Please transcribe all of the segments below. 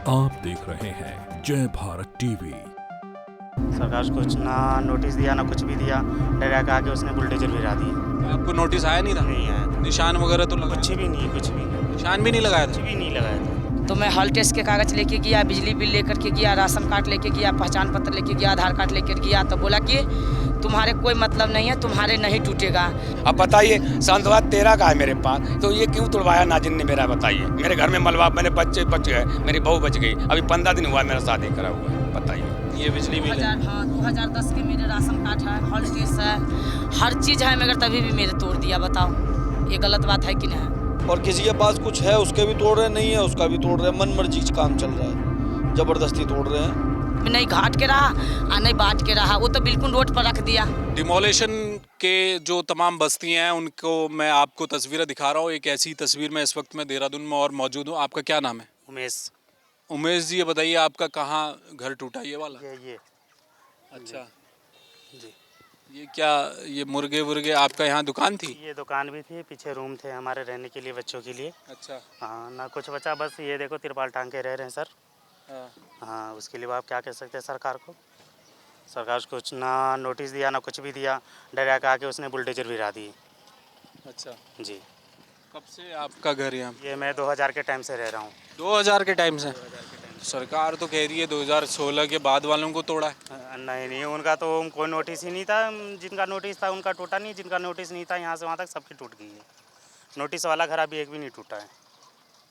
आप देख रहे हैं जय भारत टीवी। सरकार कुछ ना नोटिस दिया ना कुछ भी दिया, डायरेक्ट आके उसने बुलडोजर गिरा दिए। आपको नोटिस आया नहीं था? नहीं आया, निशान वगैरह तो लगा? कुछ भी नहीं, कुछ भी नहीं, निशान भी नहीं लगाया कुछ था? भी नहीं लगाया था। तो मैं हॉल टेस्ट के कागज़ लेके गया, बिजली बिल लेकर के गया, राशन कार्ड लेके गया, पहचान पत्र लेके गया, आधार कार्ड लेकर गया। तो बोला कि तुम्हारे कोई मतलब नहीं है, तुम्हारे नहीं टूटेगा। अब बताइए, संतवाद 13 का है मेरे पास, तो ये क्यों तोड़वाया नाजिन ने मेरा? बताइए। मेरे घर में मलबा, मेरे बच्चे बच गए, मेरी बहू बच गई। अभी 15 दिन हुआ मेरा शादी करा हुआ है। बताइए। ये बिजली बिल है? 2010 के मेरे राशन कार्ड है, हॉल टेस्ट है, हर चीज़ है, मगर तभी भी मेरे तोड़ दिया। बताओ, ये गलत बात है कि नहीं? और किसी के पास कुछ है उसके भी तोड़ रहे, नहीं है उसका भी तोड़ रहे, मन मर्जी काम चल रहा है, जबरदस्ती तोड़ रहे हैं। नहीं घाट के रहा और नहीं बाट के रहा, वो तो बिल्कुल रोड पर रख दिया। डिमोलेशन के जो तमाम बस्तियां हैं उनको मैं आपको तस्वीरें दिखा रहा हूँ। एक ऐसी तस्वीर में इस वक्त मैं देहरादून में और मौजूद हूँ। आपका क्या नाम है? उमेश। उमेश जी, ये बताइए आपका कहाँ घर टूटा? ये वाला? ये अच्छा जी, ये क्या, ये मुर्गे वुर्गे आपका यहाँ दुकान थी? ये दुकान भी थी, पीछे रूम थे हमारे रहने के लिए, बच्चों के लिए। अच्छा। हाँ, ना कुछ बचा, बस ये देखो तिरपाल टांग के रह रहे हैं सर। हाँ। हाँ, उसके लिए आप क्या कह सकते हैं सरकार को? सरकार कुछ ना नोटिस दिया ना कुछ भी दिया, डायरेक्ट आके उसने बुलडोजर गिरा दिए। अच्छा, जी। कब से आपका घर यहाँ? ये मैं 2000 के टाइम से रह रहा हूँ। 2000 के टाइम से? सरकार तो कह रही है 2016 के बाद वालों को तोड़ा है। नहीं, उनका तो कोई नोटिस ही नहीं था। जिनका नोटिस था उनका टूटा नहीं, जिनका नोटिस नहीं था यहाँ से वहाँ तक सबकी टूट गई है। नोटिस वाला घर अभी एक भी नहीं टूटा है।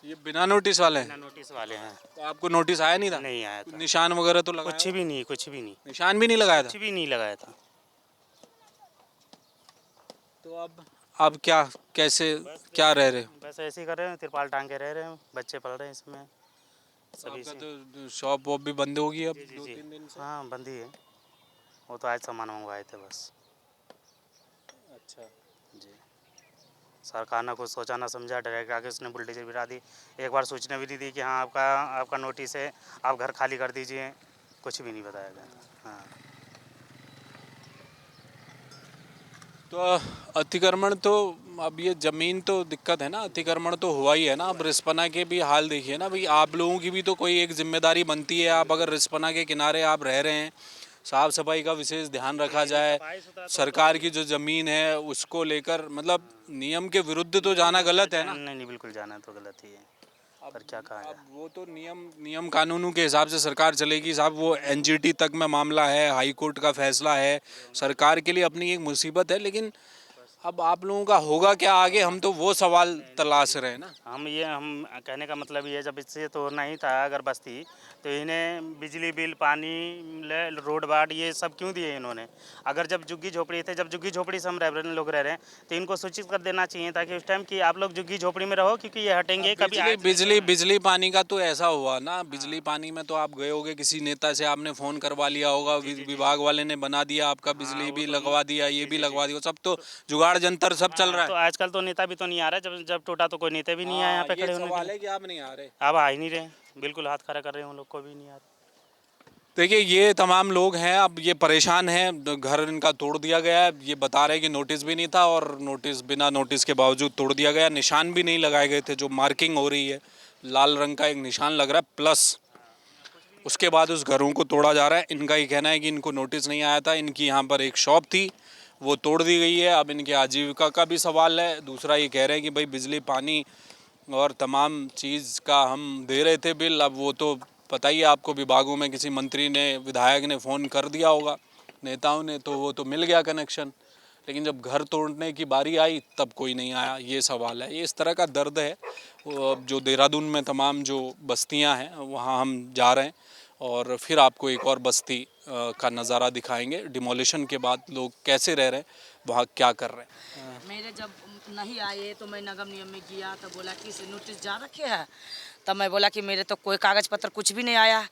ये बिना नोटिस वाले हैं? बिना नोटिस वाले हैं। तो आपको नोटिस आया नहीं था? नहीं आया था। निशान वगैरह तो लगा? कुछ भी नहीं, कुछ भी नहीं, निशान भी नहीं लगाया था? कुछ भी नहीं लगाया था। तो अब क्या, कैसे, क्या रह रहे हो? बस ऐसे ही कर रहे हैं, तिरपाल टांग के रह रहे हैं, बच्चे पढ़ रहे हैं इसमें सभी आपका से। तो शॉप वॉप भी बंद होगी अब? जी, 2-3 दिन से? हाँ, बंद ही है। वो तो आज सामान मंगवाए थे बस। अच्छा। जी। सरकार ने कुछ सोचा ना समझा, डायरेक्ट आके उसने बुलडोजर गिरा दी। एक बार सूचना भी नहीं दी कि हाँ आपका नोटिस है, आप घर खाली कर दीजिए। कुछ भी नहीं बताया गया। हाँ। तो अतिक्रमण तो, अब ये ज़मीन तो दिक्कत है ना, अतिक्रमण तो हुआ ही है ना। अब रिस्पना के भी हाल देखिए ना भाई, आप लोगों की भी तो कोई एक जिम्मेदारी बनती है। आप अगर रिस्पना के किनारे आप रह रहे हैं, साफ़ सफाई का विशेष ध्यान रखा जाए। सरकार की जो ज़मीन है उसको लेकर, मतलब नियम के विरुद्ध तो जाना गलत है ना? नहीं, बिल्कुल जाना तो गलत ही है, पर क्या कहा जाए। अब वो तो नियम कानूनों के हिसाब से सरकार चलेगी साहब। वो एनजीटी तक में मामला है, हाई कोर्ट का फैसला है, सरकार के लिए अपनी एक मुसीबत है। लेकिन अब आप लोगों का होगा क्या आगे, हम तो वो सवाल तलाश रहे हैं ना। हम कहने का मतलब ये, जब इससे तोड़ना ही था अगर बस्ती, तो इन्हें बिजली बिल, पानी, रोड बाट ये सब क्यों दिए इन्होंने? अगर जब झुग्गी झोपड़ी थे, जब झुग्गी झोपड़ी से हम लोग रह रहे हैं, तो इनको सूचित कर देना चाहिए था कि उस टाइम कि आप लोग झुग्गी झोपड़ी में रहो, क्योंकि ये हटेंगे कभी। बिजली पानी का तो ऐसा हुआ ना, बिजली पानी में तो आप गए होगे, किसी नेता से आपने फ़ोन करवा लिया होगा, विभाग वाले ने बना दिया, आपका बिजली भी लगवा दिया, ये भी लगवा दिया, सब तो जुगाड़ जंतर सब चल रहा है। तो आजकल तो नेता भी तो नहीं आ रहा है। जब टूटा तो कोई नेता भी नहीं आया यहाँ पे खड़े होने के लिए। है कि आप नहीं आ रहे? अब आ ही नहीं रहे, बिल्कुल हाथ खड़ा कर रहे हैं, उन लोग को भी नहीं आ रहा। देखिए, ये तमाम लोग हैं, अब ये परेशान हैं, घर इनका तोड़ दिया गया है। ये बता रहे हैं कि नोटिस भी नहीं था और बिना नोटिस के बावजूद तोड़ दिया गया। निशान भी नहीं लगाए गए थे। जो मार्किंग हो रही है, लाल रंग का एक निशान लग रहा है प्लस, उसके बाद उस घरों को तोड़ा जा रहा है। इनका ये कहना है कि इनको नोटिस नहीं आया था। इनकी यहाँ पर एक शॉप थी, वो तोड़ दी गई है। अब इनके आजीविका का भी सवाल है। दूसरा ये कह रहे हैं कि भाई बिजली, पानी और तमाम चीज़ का हम दे रहे थे बिल, अब वो तो पता ही है आपको, विभागों में किसी मंत्री ने, विधायक ने फ़ोन कर दिया होगा, नेताओं ने, तो वो तो मिल गया कनेक्शन। लेकिन जब घर तोड़ने की बारी आई तब कोई नहीं आया। ये सवाल है। ये इस तरह का दर्द है। जो देहरादून में तमाम जो बस्तियां हैं वहाँ हम जा रहे हैं और फिर आपको एक और बस्ती का नज़ारा दिखाएंगे। डिमोलिशन के बाद लोग कैसे रह रहे हैं, वहाँ क्या कर रहे हैं। मेरे जब नहीं आए तो मैं नगर निगम में गया, तो बोला कि इसे नोटिस जा रखे है। तब मैं बोला कि मेरे तो कोई कागज़ पत्र कुछ भी नहीं आया।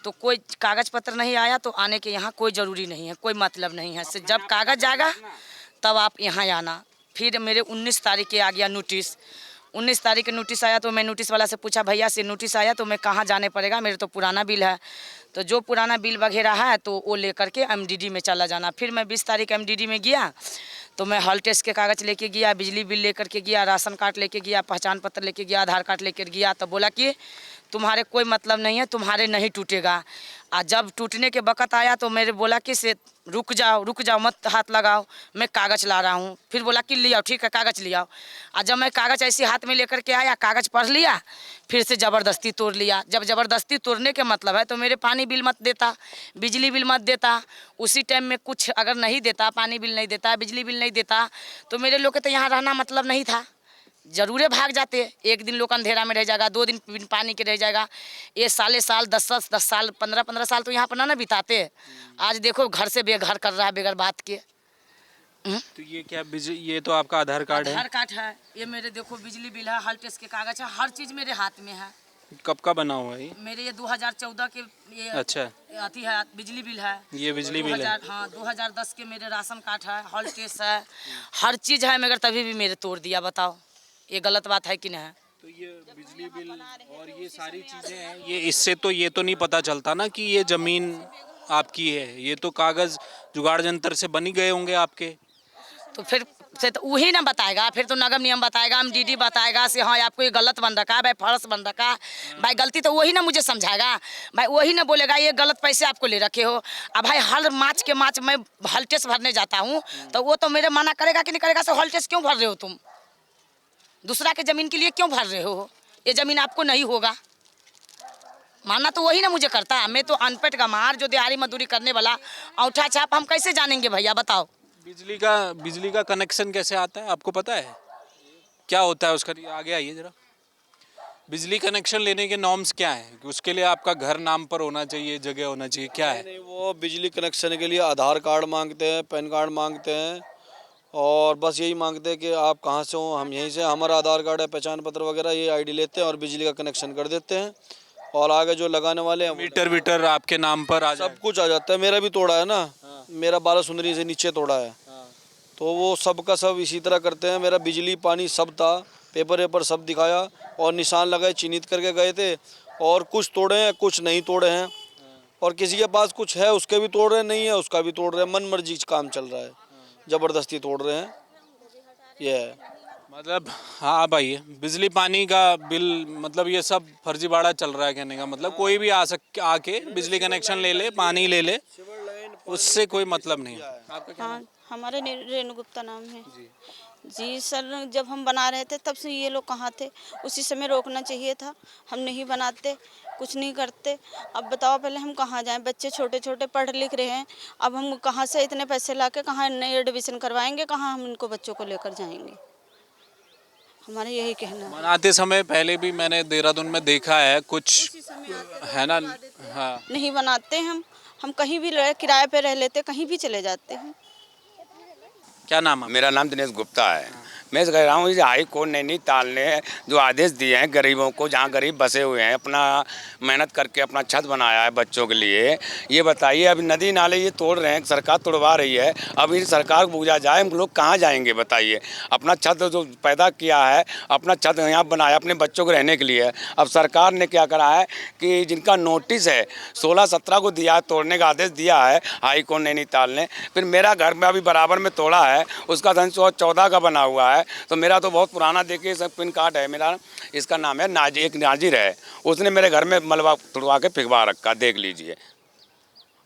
तो कोई कागज़ पत्र नहीं आया तो आने के यहाँ कोई ज़रूरी नहीं है, कोई मतलब नहीं है। से जब कागज़ जाएगा तब आप यहाँ आना। फिर मेरे 19 तारीख के आ गया नोटिस। 19 तारीख के नोटिस आया तो मैं नोटिस वाला से पूछा, भैया से नोटिस आया तो मैं कहाँ जाने पड़ेगा, मेरे तो पुराना बिल है। तो जो पुराना बिल वगैरह है तो वो लेकर के एमडीडी में चला जाना। फिर मैं 20 तारीख एमडीडी में गया, तो मैं हॉल टेस्ट के कागज़ लेके गया, बिजली बिल लेकर के गया, राशन कार्ड लेके गया, पहचान पत्र लेके गया, आधार कार्ड लेकर गया। तो बोला कि तुम्हारे कोई मतलब नहीं है, तुम्हारे नहीं टूटेगा। और जब टूटने के वक़्त आया तो मेरे बोला कि से रुक जाओ मत हाथ लगाओ, मैं कागज़ ला रहा हूँ। फिर बोला कि ले आओ, ठीक है कागज़ ले आओ। और जब मैं कागज़ ऐसे हाथ में लेकर के आया, कागज़ पढ़ लिया, फिर से ज़बरदस्ती तोड़ लिया। जब ज़बरदस्ती तोड़ने के मतलब है तो मेरे पानी बिल मत देता, बिजली बिल मत देता। उसी टाइम में कुछ अगर नहीं देता, पानी बिल नहीं देता, बिजली बिल नहीं देता, तो मेरे लोग के तो यहाँ रहना मतलब नहीं था, जरूरे भाग जाते। एक दिन लोग अंधेरा में रह जाएगा, 2 दिन बिन पानी के रह जाएगा। ये साल 10 साल 15 साल तो यहाँ पर ना बिताते। आज देखो घर से बेघर कर रहा है बगैर बात के। तो ये क्या बिजली, ये तो आपका आधार कार्ड है? आधार कार्ड है, ये मेरे देखो बिजली बिल है, हर टेस्ट के कागज है, हर चीज़ मेरे हाथ में है। कब का बना हुआ है ये? मेरे ये 2014 के ये अच्छा, आती है बिजली बिल है। ये बिजली बिल है। हाँ 2010 के मेरे राशन कार्ड है, हॉल टेस्ट है, हर चीज़ है, मगर तभी भी मेरे तोड़ दिया। बताओ ये गलत बात है कि नहीं है? तो ये बिजली बिल और ये सारी चीज़ें हैं, ये इससे तो ये तो नहीं पता चलता ना कि ये ज़मीन आपकी है। ये तो कागज़ जुगाड़ जंतर से बनी गए होंगे आपके। तो फिर से तो वही ना बताएगा, फिर तो नगर नियम बताएगा, MDD बताएगा से हाँ आपको ये गलत बन रखा है भाई, फर्श बन रखा है भाई, गलती तो वही ना मुझे समझाएगा भाई, वही ना बोलेगा ये गलत पैसे आपको ले रखे हो। अब भाई हर मार्च मैं हॉल्टेस भरने जाता हूँ तो वो तो मेरे मना करेगा कि नहीं करेगा, से हॉल्टेस क्यों भर रहे हो तुम, दूसरा के ज़मीन के लिए क्यों भर रहे हो, ये ज़मीन आपको नहीं होगा। माना तो वही ना मुझे करता, मैं तो अनपढ़ का मार जो दिहाड़ी मजदूरी करने वाला औंठा छाप, हम कैसे जानेंगे भैया बताओ। बिजली का कनेक्शन कैसे आता है आपको पता है? क्या होता है उसका? आगे आइए जरा। बिजली कनेक्शन लेने के नॉर्म्स क्या हैं? उसके लिए आपका घर नाम पर होना चाहिए, जगह होना चाहिए, क्या है? नहीं, वो बिजली कनेक्शन के लिए आधार कार्ड मांगते हैं, पैन कार्ड मांगते हैं, और बस यही मांगते हैं कि आप कहाँ से हो, हम यहीं से, हमारा आधार कार्ड है, पहचान पत्र वगैरह, ये आईडी लेते हैं और बिजली का कनेक्शन कर देते हैं। और आगे जो लगाने वाले हैं मीटर वीटर आपके नाम पर आ जाए? सब कुछ आ जाता है। मेरा भी तोड़ा है ना, मेरा 12 सुंदरी से नीचे तोड़ा है, तो वो सब का सब इसी तरह करते हैं। मेरा बिजली पानी सब था, पेपर वेपर सब दिखाया और निशान लगाए, चिन्हित करके गए थे। और कुछ तोड़े हैं, कुछ नहीं तोड़े हैं, और किसी के पास कुछ है उसके भी तोड़ रहे, नहीं है उसका भी तोड़ रहे हैं। मन मर्जी काम चल रहा है, ज़बरदस्ती तोड़ रहे हैं, ये है। मतलब हाँ भाई, बिजली पानी का बिल मतलब ये सब फर्जीवाड़ा चल रहा है कहने का मतलब। कोई भी आके बिजली कनेक्शन ले ले, पानी ले ले, उससे कोई मतलब नहीं है। आपका हाँ, हमारे रेणु गुप्ता नाम है जी सर। जब हम बना रहे थे तब से ये लोग कहाँ थे, उसी समय रोकना चाहिए था। हम नहीं बनाते, कुछ नहीं करते। अब बताओ पहले हम कहाँ जाएं, बच्चे छोटे छोटे पढ़ लिख रहे हैं, अब हम कहाँ से इतने पैसे लाके कहाँ नए एडमिशन करवाएंगे, कहाँ हम इनको बच्चों को लेकर जाएंगे। हमारा यही कहना है। बनाते समय पहले भी मैंने देहरादून में देखा है कुछ, है ना? हाँ, नहीं बनाते हम कहीं भी किराए पे रह लेते, कहीं भी चले जाते हैं। क्या नाम है? मेरा नाम दिनेश गुप्ता है। मैं कह रहा हूँ हाई कोर्ट नैनीताल ने जो आदेश दिए हैं गरीबों को, जहाँ गरीब बसे हुए हैं, अपना मेहनत करके अपना छत बनाया है बच्चों के लिए, ये बताइए अभी नदी नाले ये तोड़ रहे हैं, सरकार तोड़वा रही है, अभी सरकार को बुझा जाए, हम लोग कहाँ जाएंगे बताइए। अपना छत जो पैदा किया है, अपना छत यहाँ बनाया अपने बच्चों को रहने के लिए, अब सरकार ने क्या करा है कि जिनका नोटिस है 16-17 को दिया है, तोड़ने का आदेश दिया है हाई कोर्ट नैनीताल ने, फिर मेरा घर में अभी बराबर में तोड़ा है, उसका 14 का बना हुआ है। तो मेरा तो बहुत पुराना, देखिए सब पिन कार्ड है मेरा, इसका नाम है एक नाजिर है, उसने मेरे घर में मलबा तुड़वा के फिगवा रखा, देख लीजिए।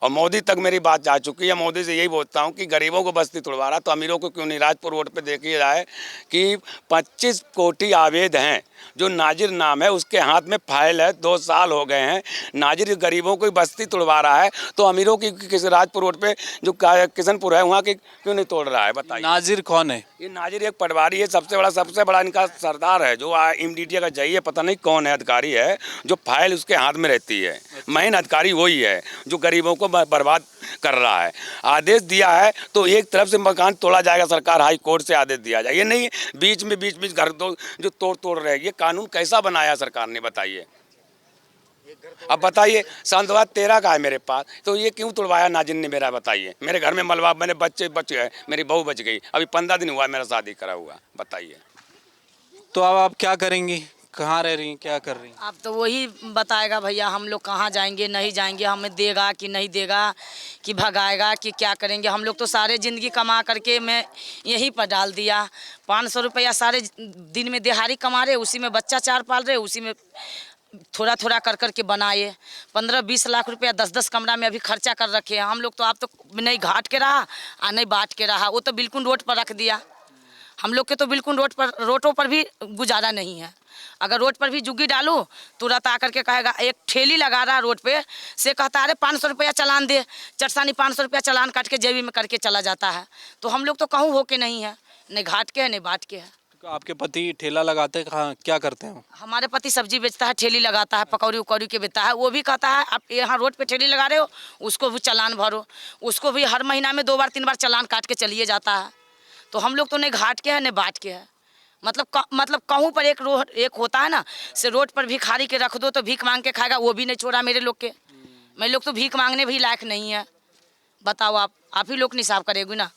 और मोदी तक मेरी बात जा चुकी है। मोदी से यही बोलता हूँ कि गरीबों को बस्ती तुड़वा रहा, तो अमीरों को क्यों नहीं। राजपुर रोड पे देखिए जाए कि 25 कोटी आवेद हैं, जो नाजिर नाम है उसके हाथ में फाइल है, 2 साल हो गए हैं। नाजिर गरीबों को बस्ती तुड़वा रहा है, तो अमीरों की किसी राजपुर रोड पे जो किशनपुर है वहाँ की क्यों नहीं तोड़ रहा है बताइए। नाजिर कौन है? ये नाजिर एक पटवारी है, सबसे बड़ा इनका सरदार है, जो MDD का चाहिए, पता नहीं कौन है अधिकारी है, जो फाइल उसके हाथ में रहती है। मेन अधिकारी वही है जो गरीबों को बर्बाद कर रहा है। आदेश दिया है तो एक तरफ से मकान तोड़ा जाएगा, सरकार हाई कोर्ट से आदेश दिया जाए, ये नहीं बीच में घर जो तोड़ रहे हैं। ये कानून कैसा बनाया सरकार ने बताइए। अब बताइए संतवा 13 का है मेरे पास, तो ये क्यों तोड़वाया नाजिर ने मेरा बताइए। मेरे घर में मलबा, मैंने बच्चे बच गए, मेरी बहू बच गई, अभी 15 दिन हुआ मेरा शादी करा हुआ, बताइए। तो अब आप क्या करेंगी? कहाँ रह रही हैं, क्या कर रही हैं? अब तो वही बताएगा भैया, हम लोग कहाँ जाएंगे नहीं जाएंगे, हमें देगा कि नहीं देगा, कि भगाएगा कि क्या करेंगे। हम लोग तो सारे ज़िंदगी कमा करके मैं यहीं पर डाल दिया। 500 रुपया सारे दिन में दिहाड़ी कमा रहे, उसी में बच्चा 4 पाल रहे, उसी में थोड़ा थोड़ा कर कर के बनाए। 15-20 लाख रुपया 10-10 कमरा में अभी खर्चा कर रखे हैं हम लोग। तो आप तो नहीं घाट के रहा और नहीं बाट के रहा, वो तो बिल्कुल रोड पर रख दिया। हम लोग के तो बिल्कुल रोडों पर भी गुजारा नहीं है। अगर रोड पर भी जुग्गी डालूँ तुरंत आकर के कहेगा, एक ठेली लगा रहा रोड पे से कहता अरे 500 रुपया चालान दे, चरसानी 500 रुपया चालान काट के जेबी में करके चला जाता है। तो हम लोग तो कहूँ हो के नहीं है, नहीं घाट के है नहीं बाट के है। तो आपके पति ठेला लगाते हैं, कहाँ क्या करते हैं? हमारे पति सब्जी बेचता है, ठेली लगाता है, पकौड़ी उकौड़ी के बेचता है। वो भी कहता है आप यहाँ रोड पे ठेली लगा रहे हो, उसको भी चालान भरो। उसको भी हर महीना में 2 बार 3 बार चालान काट के चलिए जाता है। तो हम लोग तो नहीं घाट के है नहीं बाट के है। मतलब कहूँ पर एक होता है ना, से रोड पर भिखारी के रख दो तो भीख मांग के खाएगा, वो भी नहीं छोड़ा मेरे लोग के। मेरे लोग तो भीख मांगने भी लायक नहीं है। बताओ आप ही लोग निसाब करेगी ना।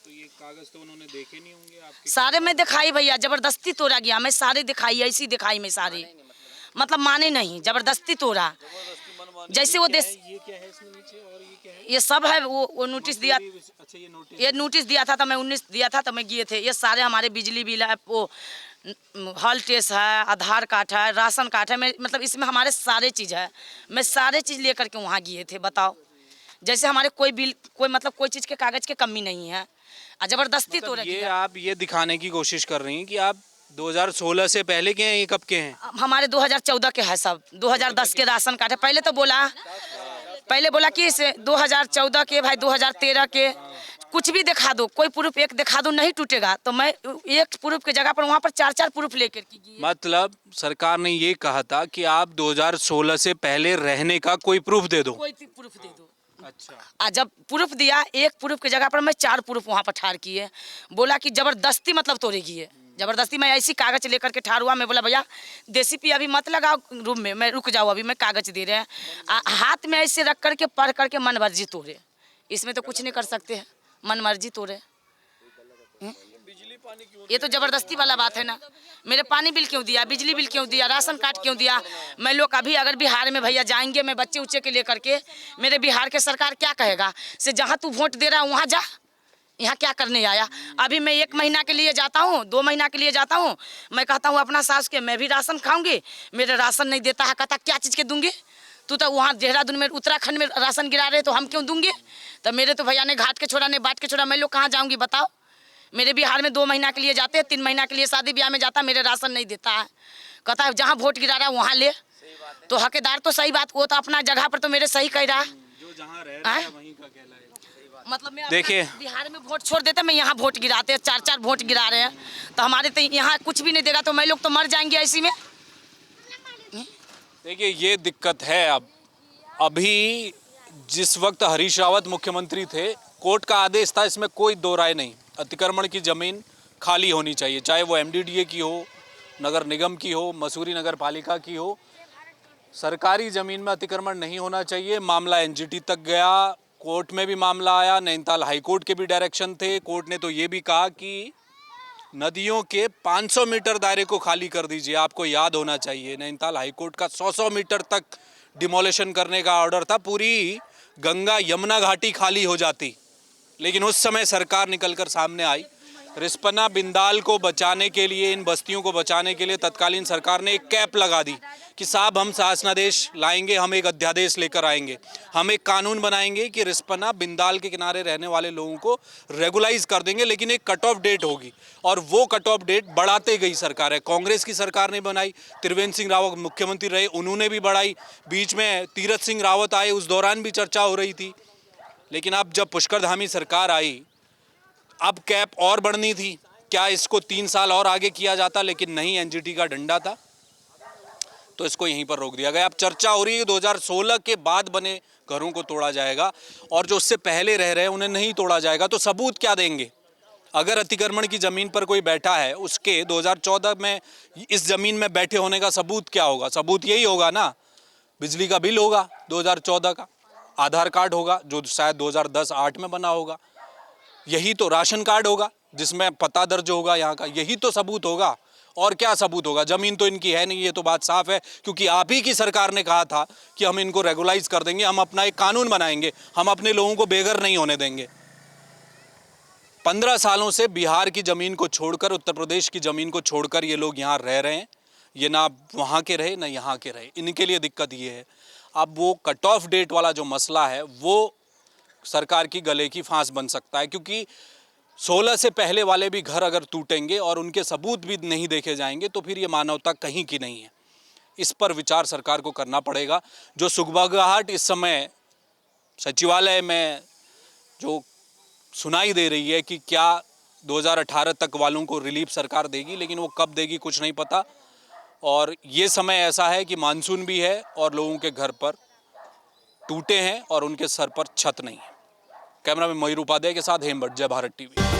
तो ये कागज तो उन्होंने देखे नहीं होंगे आपके? सारे मैं दिखाई भैया, जबरदस्ती तोड़ा गया, मैं सारे दिखाई, ऐसी दिखाई मैं सारी, मतलब माने नहीं, जबरदस्ती तोड़ा। जैसे वो देश ये क्या है इसमें नीचे, और ये क्या है? ये सब है। वो नोटिस दिया। अच्छा, ये नोटिस दिया था तो मैं 19 दिया था तो मैं गए थे। ये सारे हमारे बिजली बिल है, वो हॉल टेस्ट है, आधार कार्ड है, राशन कार्ड है। मैं मतलब इसमें हमारे सारे चीज़ है। मैं सारे चीज़ लेकर के वहाँ गए थे। बताओ, जैसे हमारे कोई बिल कोई चीज़ के कागज़ की कमी नहीं है। जबरदस्ती तो ये आप ये दिखाने की कोशिश कर रही हैं कि आप 2016 से पहले के हैं, ये कब के हैं? हमारे 2014 के है सब। 2010 के राशन कार्ड है। पहले बोला कि इसे 2014 के, भाई 2013 के कुछ भी दिखा दो, कोई प्रूफ एक दिखा दो, नहीं टूटेगा। तो मैं एक प्रूफ की जगह पर वहाँ पर 4-4 प्रूफ लेकर के गई। मतलब सरकार ने ये कहा था कि आप 2016 से पहले रहने का कोई प्रूफ दे दो। कोई प्रूफ दे दो। अच्छा। जब प्रूफ दिया, एक प्रूफ की जगह पर मैं 4 प्रूफ वहाँ पर ठार किए। बोला कि जबरदस्ती मतलब तोड़ेगी है। जबरदस्ती मैं ऐसी कागज लेकर के ठार हुआ। मैं बोला भैया देसी पी अभी मत लगाओ रूम में, मैं रुक जाओ, अभी मैं कागज दे रहे हैं। हाथ में ऐसे रख करके पढ़ करके मन मर्जी तोड़े। इसमें तो कुछ नहीं कर सकते हैं, मन मर्जी तोड़े। ये तो जबरदस्ती वाला बात है ना। मेरे पानी बिल क्यों दिया, बिजली बिल क्यों दिया, राशन कार्ड क्यों दिया? मैं लोग अभी अगर बिहार में भैया जाएंगे, मैं बच्चे उच्चे के लेकर के, मेरे बिहार के सरकार क्या कहेगा से जहाँ तू वोट दे रहा है वहाँ जा, यहाँ क्या करने आया? अभी मैं 1 महीना के लिए जाता हूँ, 2 महीना के लिए जाता हूँ, मैं कहता हूँ अपना सास के मैं भी राशन खाऊंगी, मेरे राशन नहीं देता है। कहता क्या चीज़ के दूंगी? तू तो वहाँ देहरादून में उत्तराखंड में राशन गिरा रहे तो हम क्यों दूंगी? तो मेरे तो भैया ने घाट के छोड़ा नहीं बाट के छोड़ा, मैं लोग कहाँ जाऊँगी बताओ? मेरे बिहार में 2 महीना के लिए जाते हैं, 3 महीना के लिए शादी ब्याह में जाता, मेरे राशन नहीं देता है। कहता है जहाँ वोट गिरा रहा है वहाँ ले। तो हकदार तो सही बात, वो तो अपना जगह पर तो मेरे सही कह रहा है। जो जहाँ रह रहा है वहीं का कहलाएगा। मतलब मैं देखिए, बिहार में वोट छोड़ देते, मैं यहाँ वोट गिराते हैं, 4-4 वोट गिरा रहे हैं। तो हमारे तो यहाँ कुछ भी नहीं देगा, तो मैं लोग तो मर जाएंगे ऐसी में। देखिए ये दिक्कत है। अभी जिस वक्त हरीश रावत मुख्यमंत्री थे, कोर्ट का आदेश था, इसमें कोई दो राय नहीं, अतिक्रमण की ज़मीन खाली होनी चाहिए, चाहे वो MDDA की हो, नगर निगम की हो, मसूरी नगर पालिका की हो। सरकारी ज़मीन में अतिक्रमण नहीं होना चाहिए। मामला NGT तक गया, कोर्ट में भी मामला आया, नैनीताल हाई कोर्ट के भी डायरेक्शन थे। कोर्ट ने तो ये भी कहा कि नदियों के 500 मीटर दायरे को खाली कर दीजिए। आपको याद होना चाहिए नैनीताल हाई कोर्ट का 100 मीटर तक डिमोलिशन करने का ऑर्डर था, पूरी गंगा यमुना घाटी खाली हो जाती। लेकिन उस समय सरकार निकलकर सामने आई। रिस्पना बिंदाल को बचाने के लिए, इन बस्तियों को बचाने के लिए तत्कालीन सरकार ने एक कैप लगा दी कि साहब हम शासनादेश लाएंगे, हम एक अध्यादेश लेकर आएंगे, हम एक कानून बनाएंगे कि रिस्पना बिंदाल के किनारे रहने वाले लोगों को रेगुलाइज कर देंगे, लेकिन एक कट ऑफ डेट होगी। और वो कट ऑफ डेट बढ़ाते गई सरकार है। कांग्रेस की सरकार ने बनाई, त्रिवेंद्र सिंह रावत मुख्यमंत्री रहे, उन्होंने भी बढ़ाई। बीच में तीरथ सिंह रावत आए, उस दौरान भी चर्चा हो रही थी। लेकिन अब जब पुष्कर धामी सरकार आई, अब कैप और बढ़नी थी। क्या इसको 3 साल और आगे किया जाता? लेकिन नहीं, NGT का डंडा था तो इसको यहीं पर रोक दिया गया। अब चर्चा हो रही है 2016 के बाद बने घरों को तोड़ा जाएगा और जो उससे पहले रह रहे हैं उन्हें नहीं तोड़ा जाएगा। तो सबूत क्या देंगे? अगर अतिक्रमण की ज़मीन पर कोई बैठा है, उसके 2014 में इस ज़मीन में बैठे होने का सबूत क्या होगा? सबूत यही होगा ना, बिजली का बिल होगा 2014 का, आधार कार्ड होगा जो शायद 2010-8 में बना होगा, यही तो राशन कार्ड होगा जिसमें पता दर्ज होगा यहाँ का, यही तो सबूत होगा। और क्या सबूत होगा? ज़मीन तो इनकी है नहीं, ये तो बात साफ है, क्योंकि आप ही की सरकार ने कहा था कि हम इनको रेगुलाइज कर देंगे, हम अपना एक कानून बनाएंगे, हम अपने लोगों को बेघर नहीं होने देंगे। 15 सालों से बिहार की ज़मीन को छोड़कर, उत्तर प्रदेश की ज़मीन को छोड़कर ये लोग यहाँ रह रहे हैं। ये ना वहाँ के रहे ना यहाँ के रहे, इनके लिए दिक्कत ये है। अब वो कट ऑफ डेट वाला जो मसला है वो सरकार की गले की फांस बन सकता है, क्योंकि 16 से पहले वाले भी घर अगर टूटेंगे और उनके सबूत भी नहीं देखे जाएंगे तो फिर ये मानवता कहीं की नहीं है। इस पर विचार सरकार को करना पड़ेगा। जो सुगबगाहट इस समय सचिवालय में जो सुनाई दे रही है कि क्या 2018 तक वालों को रिलीफ सरकार देगी, लेकिन वो कब देगी कुछ नहीं पता। और ये समय ऐसा है कि मानसून भी है और लोगों के घर पर टूटे हैं और उनके सर पर छत नहीं है। कैमरा में मयूर उपाध्याय के साथ हेमभट्ट, जय भारत टीवी।